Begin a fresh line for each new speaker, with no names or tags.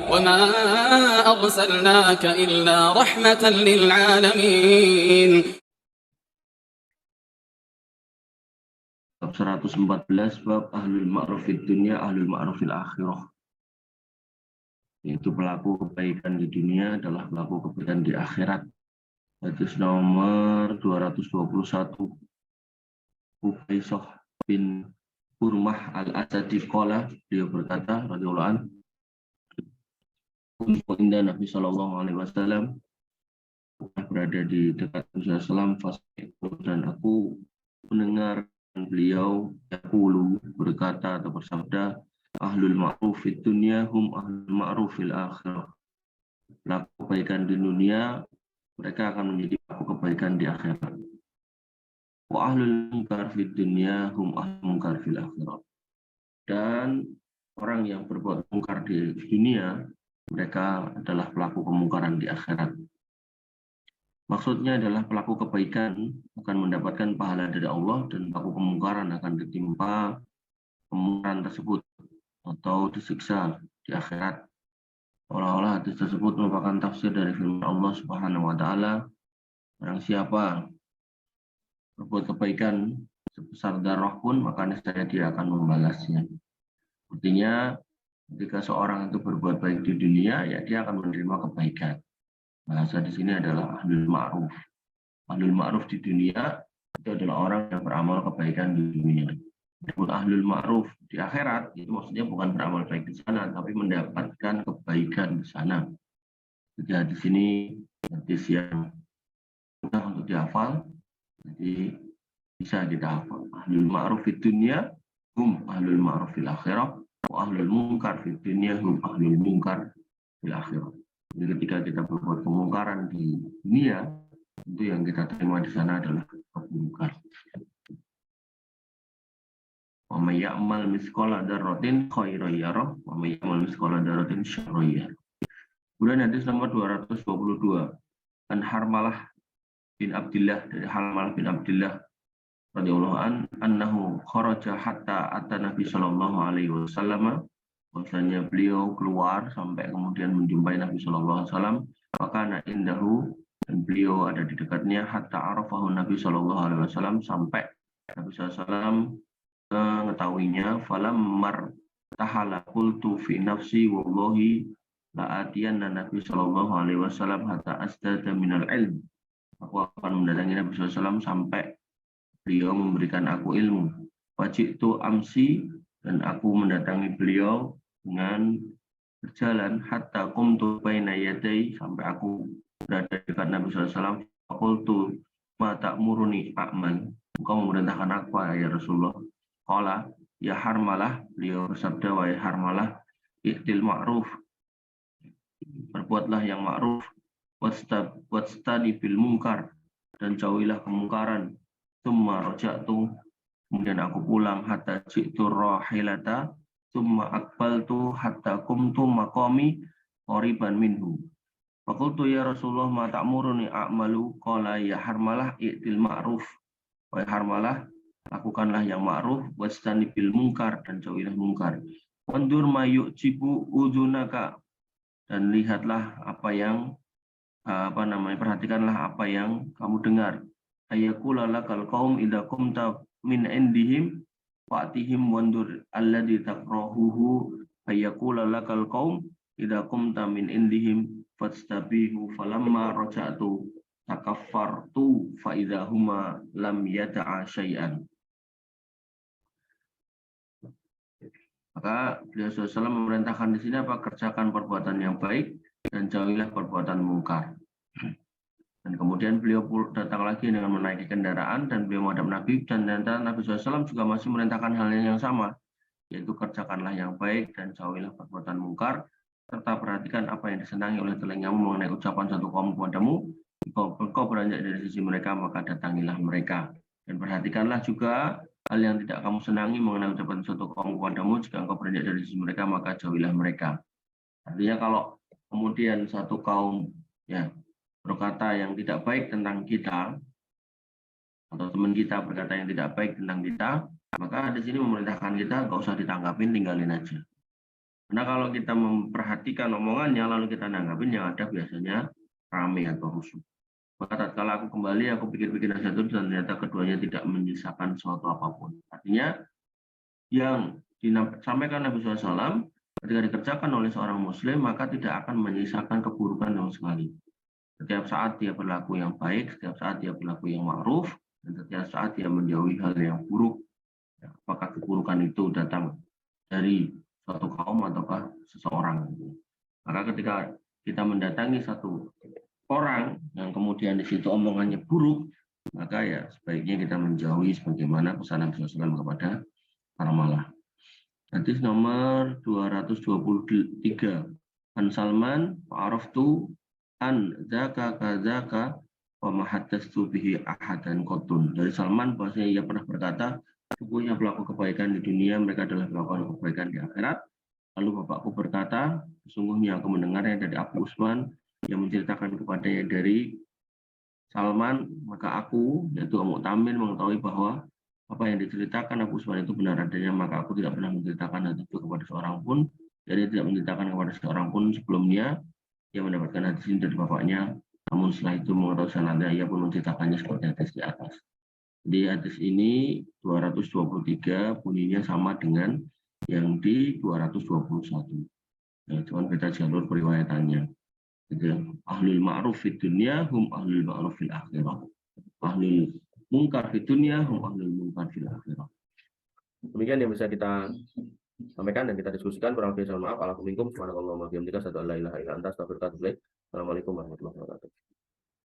وما أرسلناك إلا رحمة للعالمين.
Bab 114, bab ahlul ma'ruf fid dunya, ahlul ma'ruf fil akhirah. Yaitu pelaku kebaikan di dunia adalah pelaku kebaikan di akhirat. Hadis nomor 221. Ubaisah bin Urmah al-Asadi qala, beliau berkata radhiyallahu anhu, inda Nabi sallallahu alaihi wasallam, berada di dekat Nabi sallallahu alaihi wasallam, dan aku mendengar beliau yaqulu, berkata atau bersabda, ahlul ma'ruf fid dunya hum ahlul ma'ruf fil akhirah. Pelaku kebaikan di dunia, mereka akan menjadi pelaku kebaikan di akhirat. Wa ahlul munkar fid dunya hum ahlul munkar fil akhirah. Dan orang yang berbuat mungkar di dunia, mereka adalah pelaku kemungkaran di akhirat. Maksudnya adalah pelaku kebaikan akan mendapatkan pahala dari Allah, dan pelaku kemungkaran akan ditimpa kemungkaran tersebut atau disiksa di akhirat. Olah-olah hadis tersebut merupakan tafsir dari firman Allah Subhanahu wa taala, barang siapa berbuat kebaikan sebesar darah pun, maka niscaya dia akan membalasnya. Artinya ketika seorang itu berbuat baik di dunia, ya dia akan menerima kebaikan. Bahasa di sini adalah ahlul ma'ruf. Ahlul ma'ruf di dunia itu adalah orang yang beramal kebaikan di dunia. Disebut ahlul ma'ruf di akhirat, itu maksudnya bukan beramal baik di sana, tapi mendapatkan kebaikan di sana. Jadi di sini hadis yang mudah untuk dihafal, jadi bisa kita hafal. Ahlul ma'ruf di dunia hum ahlul ma'ruf fil akhirah, wa ahlul munkar fid dunya hum ahlul munkar fil akhirah. Jadi ketika kita berbuat kemungkaran di dunia, itu yang kita terima di sana adalah kemungkaran. Wa may ya'mal mithqala dzarratin khairan yarah wa may ya'mal mithqala dzarratin syarran yarah. Kemudian hadis nomor 222, an Harmalah bin Abdullah, dari Harmalah bin Abdullah radhiyallahu annahu kharaja hatta ata Nabi sallallahu alaihi wasallam, bahwasanya beliau keluar sampai kemudian menjumpai Nabi sallallahu alaihi wasallam, maka indahu, dan beliau ada di dekatnya, hatta arafahu Nabi sallallahu alaihi wasallam, sampai Nabi sallallahu alaihi wasallam mengetahuinya. Falam mar tahala qultu fi nafsi wallahi la atiyanna Nabi sallallahu alaihi wasallam hatta asdada minal ilm. Aku akan mendatangi Nabi sallallahu alaihi wasallam sampai beliau memberikan aku ilmu. Wajitu amsi, dan aku mendatangi beliau dengan berjalan, hatta qumtu baina yadai, sampai aku berada dekat Nabi sallallahu alaihi wasallam. Qultu ma ta'muruni a'mal, engkau memerintahkan apa ya Rasulullah? Qala ya Harmalah, beliau bersabda, wahai Harmalah, i'til ma'ruf, berbuatlah yang ma'ruf, wastani bil munkar, dan jauhilah kemungkaran. Tsumma raja'tu, kemudian aku pulang, hatta ji'tu rahilata, tsumma aqbaltu hatta qumtu maqami qoriban minhu. Faqultu ya Rasulullah ma ta'muruni a'malu? Qala ya Harmalah i'til ma'ruf, wahai Harmalah, lakukanlah yang ma'ruf, wastani bil munkar, dan jauhilah mungkar. Wandur ma yu'jibu udhunaka, dan lihatlah apa yang perhatikanlah apa yang kamu dengar. Ayakula lakal qaum idza qumta min indihim fa'tihim wandur alladhi takrahuhu. Ayakula lakal qaum idza qumta min indihim fastabihu. Falamma raja'tu takaffartu fa idza huma lam yata'a syai'an. Maka beliau SAW memerintahkan di sini apa? Kerjakan perbuatan yang baik dan jauhilah perbuatan mungkar. Dan kemudian beliau datang lagi dengan menaiki kendaraan, dan beliau menghadap Nabi, dan ternyata Nabi SAW juga masih memerintahkan hal yang sama, yaitu kerjakanlah yang baik dan jauhilah perbuatan mungkar, serta perhatikan apa yang disenangi oleh telingamu mengenai ucapan satu kaum kepadamu. Jika engkau beranjak dari sisi mereka, maka datangilah mereka. Dan perhatikanlah juga hal yang tidak kamu senangi mengenai ucapan suatu kaum kepadamu. Jika engkau beranjak dari sisi mereka, maka jauhilah mereka. Artinya kalau kemudian satu kaum berkata yang tidak baik tentang kita, atau teman kita berkata yang tidak baik tentang kita, maka di sini memerintahkan kita nggak usah ditanggapin, tinggalin aja. Karena kalau kita memperhatikan omongannya lalu kita nanggapin, yang ada biasanya rame atau rusuh. Maka tatkala aku kembali, aku pikir-pikir satu dan ternyata keduanya tidak menyisakan suatu apapun. Artinya yang disampaikan Nabi SAW ketika dikerjakan oleh seorang Muslim maka tidak akan menyisakan keburukan sama sekali. Setiap saat dia berlaku yang baik, setiap saat dia berlaku yang ma'ruf, dan setiap saat dia menjauhi hal yang buruk. Apakah keburukan itu datang dari suatu kaum ataukah seseorang. Maka ketika kita mendatangi satu orang yang kemudian di situ omongannya buruk, maka ya sebaiknya kita menjauhi sebagaimana pesanan Rasulullah kepada para malah. Hadis nomor 223. An Salman fa'araftu an zaka kazaka wa mahaddatsu bihi ahadan qatun. Dari Salman bahwasanya ia pernah berkata, sesungguhnya pelaku kebaikan di dunia mereka adalah pelaku kebaikan di akhirat. Lalu bapakku berkata, sesungguhnya aku mendengarnya dari Abu Usman yang menceritakan kepadanya dari Salman, maka aku, yaitu Mu'tamin, mengetahui bahwa apa yang diceritakan Abu Usman itu benar adanya, maka aku tidak pernah menceritakan hal itu kepada seorang pun, jadi tidak menceritakan kepada seorang pun sebelumnya. Ia mendapatkan hadis ini dari bapaknya, namun setelah itu mengetahui sanadnya, ia pun menceritakannya seperti hadis di atas. Jadi hadis ini 223 bunyinya sama dengan yang di 221. Ya, cuma beda jalur periwayatannya. Ahlul ma'ruf fid dunya hum ahlul ma'ruf fil akhirah. Ahlul munkar fid dunya hum ahlul munkar fil akhirah.
Demikian yang bisa kita sampaikan dan kita diskusikan. Kurang lebih mohon maaf. Assalamualaikum warahmatullahi wabarakatuh. Assalamualaikum warahmatullahi wabarakatuh.